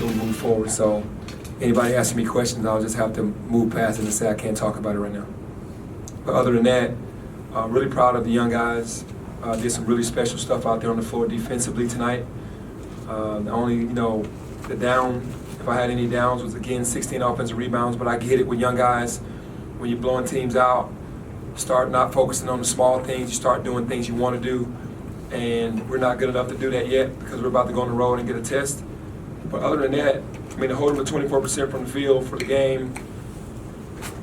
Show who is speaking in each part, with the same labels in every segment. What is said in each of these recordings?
Speaker 1: until we move forward. So anybody asking me questions, I'll just have to move past it and say I can't talk about it right now. But other than that, really proud of the young guys. Did some really special stuff out there on the floor defensively tonight. The only, the down, if I had any downs, was again 16 offensive rebounds. But I get it with young guys. When you're blowing teams out, start not focusing on the small things. You start doing things you want to do. And we're not good enough to do that yet because we're about to go on the road and get a test. But other than that, to hold them to 24% from the field for the game,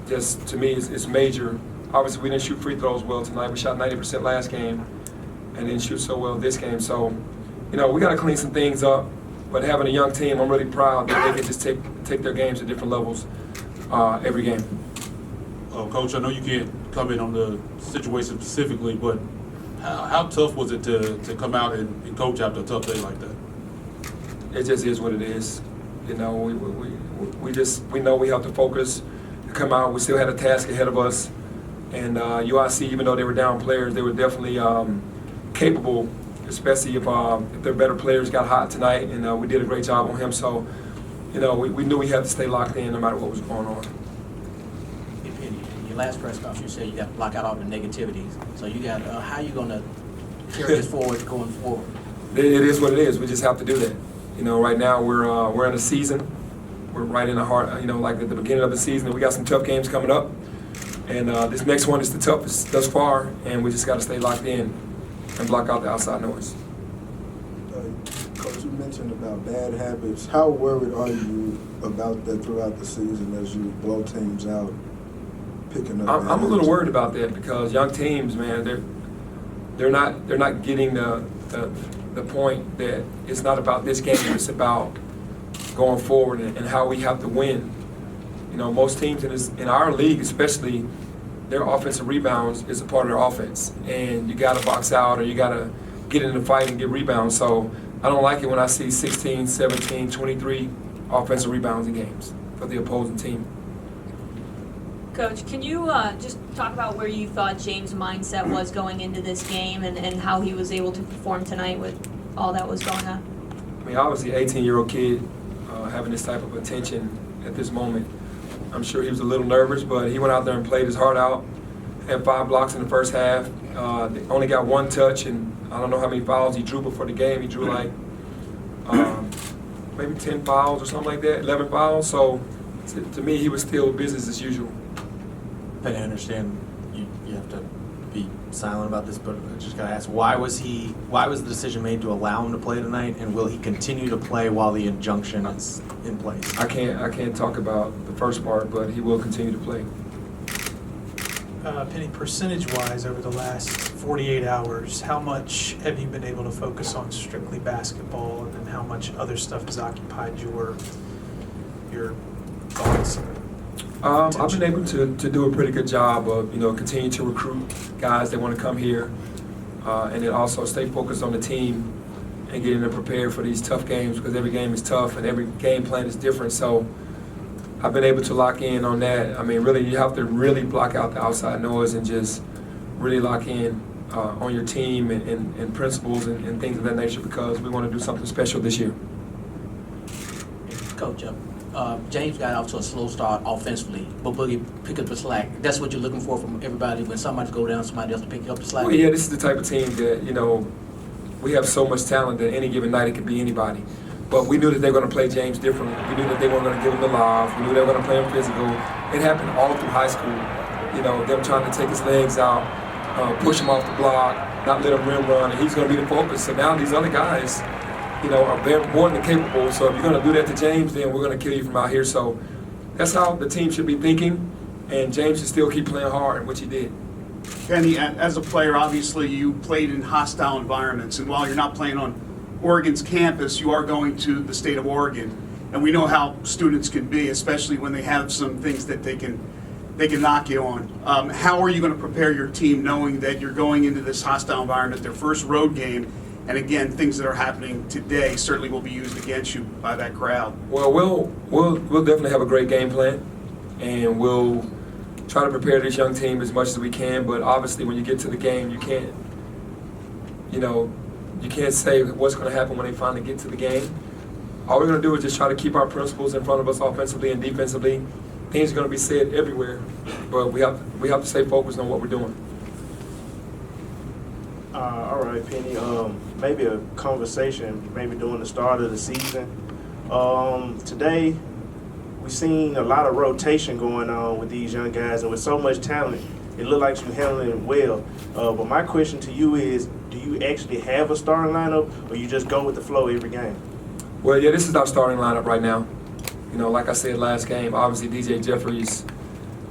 Speaker 1: just to me, is major. Obviously, we didn't shoot free throws well tonight. We shot 90% last game and didn't shoot so well this game. So, we got to clean some things up. But having a young team, I'm really proud that they can just take their games to different levels every game.
Speaker 2: Coach, I know you can't comment on the situation specifically, but how tough was it to come out and coach after a tough day like that?
Speaker 1: It just is what it is. We know we have to focus to come out. We still had a task ahead of us. And UIC, even though they were down players, they were definitely capable, especially if their better players got hot tonight. And we did a great job on him. So, we knew we had to stay locked in no matter what was going on.
Speaker 3: In your last press conference, you said you got to block out all the negativities. So you got how are you going to carry this forward going forward?
Speaker 1: It is what it is. We just have to do that. Right now we're in a season. We're right in the heart. Like at the beginning of the season, we got some tough games coming up. And this next one is the toughest thus far, and we just got to stay locked in and block out the outside noise.
Speaker 4: Coach, you mentioned about bad habits. How worried are you about that throughout the season as you blow teams out, picking up?
Speaker 1: I'm a little worried about that because young teams, man, they're not getting the point that it's not about this game. It's about going forward and how we have to win. Most teams in our league, especially, their offensive rebounds is a part of their offense. And you got to box out or you got to get in the fight and get rebounds. So I don't like it when I see 16, 17, 23 offensive rebounds in games for the opposing team.
Speaker 5: Coach, can you just talk about where you thought James' mindset was going into this game and how he was able to perform tonight with all that was going on?
Speaker 1: Obviously, 18-year-old kid having this type of attention at this moment. I'm sure he was a little nervous, but he went out there and played his heart out. Had 5 blocks in the first half. They only got 1 touch, and I don't know how many fouls he drew before the game. He drew like maybe 10 fouls or something like that, 11 fouls. So to me, he was still business as usual.
Speaker 6: I understand you have to be silent about this, but I just gotta ask, why was the decision made to allow him to play tonight, and will he continue to play while the injunction is in place?
Speaker 1: I can't talk about the first part, but he will continue to play.
Speaker 7: Penny, percentage-wise, over the last 48 hours, how much have you been able to focus on strictly basketball, and then how much other stuff has occupied your thoughts?
Speaker 1: I've been able to do a pretty good job of continue to recruit guys that want to come here, and then also stay focused on the team and getting them prepared for these tough games because every game is tough and every game plan is different. So I've been able to lock in on that. Really, you have to really block out the outside noise and just really lock in on your team and principles and things of that nature because we want to do something special this year.
Speaker 3: Coach, James got off to a slow start offensively, but Boogie pick up the slack. That's what you're looking for from everybody. When somebody go down, somebody else to pick up the slack.
Speaker 1: Well, yeah, this is the type of team that, we have so much talent that any given night it could be anybody. But we knew that they were going to play James differently. We knew that they weren't going to give him the lob. We knew they were going to play him physical. It happened all through high school. Them trying to take his legs out, push him off the block, not let him rim run, and he's going to be the focus. So now these other guys, are very more than capable. So if you're going to do that to James, then we're going to kill you from out here. So that's how the team should be thinking, and James should still keep playing hard, which he did.
Speaker 8: Penny, as a player, obviously you played in hostile environments, and while you're not playing on Oregon's campus, you are going to the state of Oregon, and we know how students can be, especially when they have some things that they can knock you on. How are you going to prepare your team knowing that you're going into this hostile environment, their first road game, and again, things that are happening today certainly will be used against you by that crowd?
Speaker 1: Well, we'll definitely have a great game plan, and we'll try to prepare this young team as much as we can. But obviously, when you get to the game, you can't say what's going to happen when they finally get to the game. all we're going to do is just try to keep our principles in front of us offensively and defensively. Things are going to be said everywhere, but we have to stay focused on what we're doing.
Speaker 9: All right, Penny. Maybe a conversation, maybe during the start of the season. Today, we've seen a lot of rotation going on with these young guys, and with so much talent, it looked like you're handling it well. But my question to you is, do you actually have a starting lineup, or you just go with the flow every game?
Speaker 1: Well, yeah, this is our starting lineup right now. You know, like I said last game, obviously DJ Jeffries,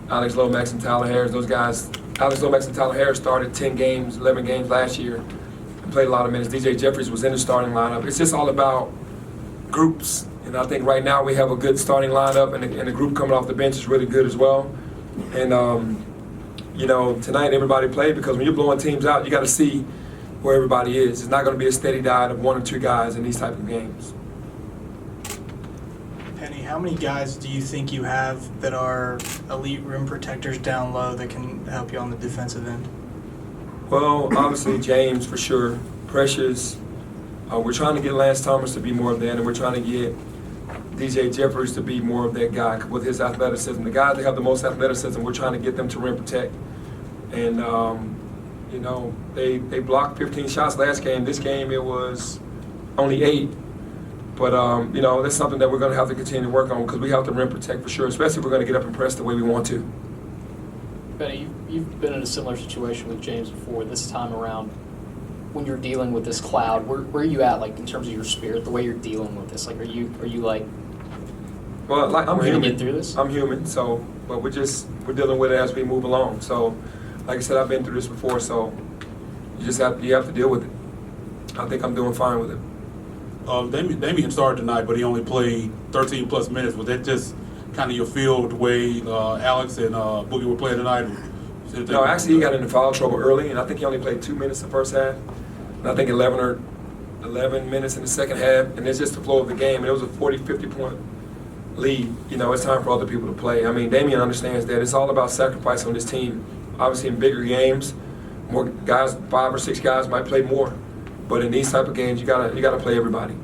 Speaker 1: Alex Lomax, and Tyler Harris, those guys. Alex Lomax and Tyler Harris started 10 games, 11 games last year and played a lot of minutes. DJ Jeffries was in the starting lineup. It's just all about groups. And I think right now we have a good starting lineup, and the group coming off the bench is really good as well. And, you know, tonight everybody played because when you're blowing teams out, you got to see where everybody is. It's not going to be a steady diet of 1 or 2 guys in these type of games.
Speaker 7: Penny, how many guys do you think you have that are elite rim protectors down low that can help you on the defensive end?
Speaker 1: Well, obviously James for sure. Precious. We're trying to get Lance Thomas to be more of that, and we're trying to get DJ Jeffries to be more of that guy with his athleticism. The guys that have the most athleticism, we're trying to get them to rim protect. And, you know, they blocked 15 shots last game. This game it was only 8. But, you know, that's something that we're going to have to continue to work on because we have to rim protect for sure, especially if we're going to get up and press the way we want to.
Speaker 10: Benny, you've been in a similar situation with James before. This time around, when you're dealing with this cloud, where are you at, like, in terms of your spirit, the way you're dealing with this? Like, are you like,
Speaker 1: Well, like I'm
Speaker 10: we're gonna
Speaker 1: human.
Speaker 10: get through this?
Speaker 1: I'm human, so but we're dealing with it as we move along. So, like I said, I've been through this before, so you have to deal with it. I think I'm doing fine with it.
Speaker 2: Damian started tonight, but he only played 13 plus minutes. Was that just kind of your feel the way Alex and Boogie were playing tonight?
Speaker 1: No, actually, he got into foul trouble early, and I think he only played 2 minutes the first half, and I think 11 minutes in the second half, and it's just the flow of the game. And it was a 40, 50-point lead. You know, it's time for other people to play. I mean, Damian understands that. It's all about sacrifice on this team. Obviously, in bigger games, more guys, 5 or 6 guys might play more, but in these type of games, you gotta play everybody.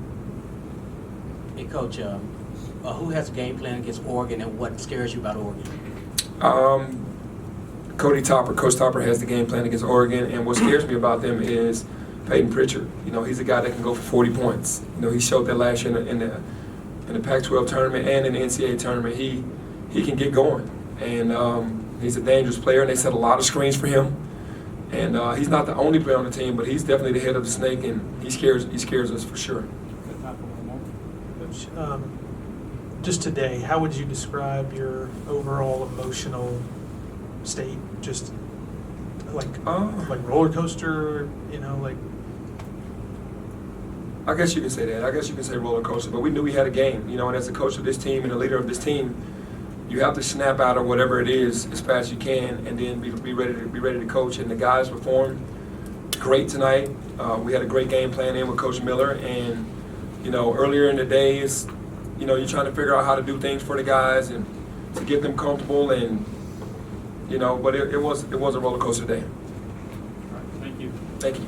Speaker 3: Hey, Coach, who has a game plan against Oregon, and what scares you about Oregon?
Speaker 1: Coach Topper has the game plan against Oregon, and what scares me about them is Peyton Pritchard. You know, he's a guy that can go for 40 points. You know, he showed that last year in the Pac-12 tournament and in the NCAA tournament. He can get going, and he's a dangerous player, and they set a lot of screens for him. And he's not the only player on the team, but he's definitely the head of the snake, and he scares us for sure.
Speaker 7: Coach, just today, how would you describe your overall emotional state? Just like roller coaster, you know, like.
Speaker 1: I guess you can say that. I guess you can say roller coaster. But we knew we had a game, you know. And as a coach of this team and a leader of this team, you have to snap out of whatever it is as fast as you can, and then be ready to coach. And the guys performed great tonight. We had a great game plan in with Coach Miller, and you know, earlier in the days, you know, you're trying to figure out how to do things for the guys and to get them comfortable, and you know, but it was a roller coaster day.
Speaker 2: All right, thank you.
Speaker 1: Thank you.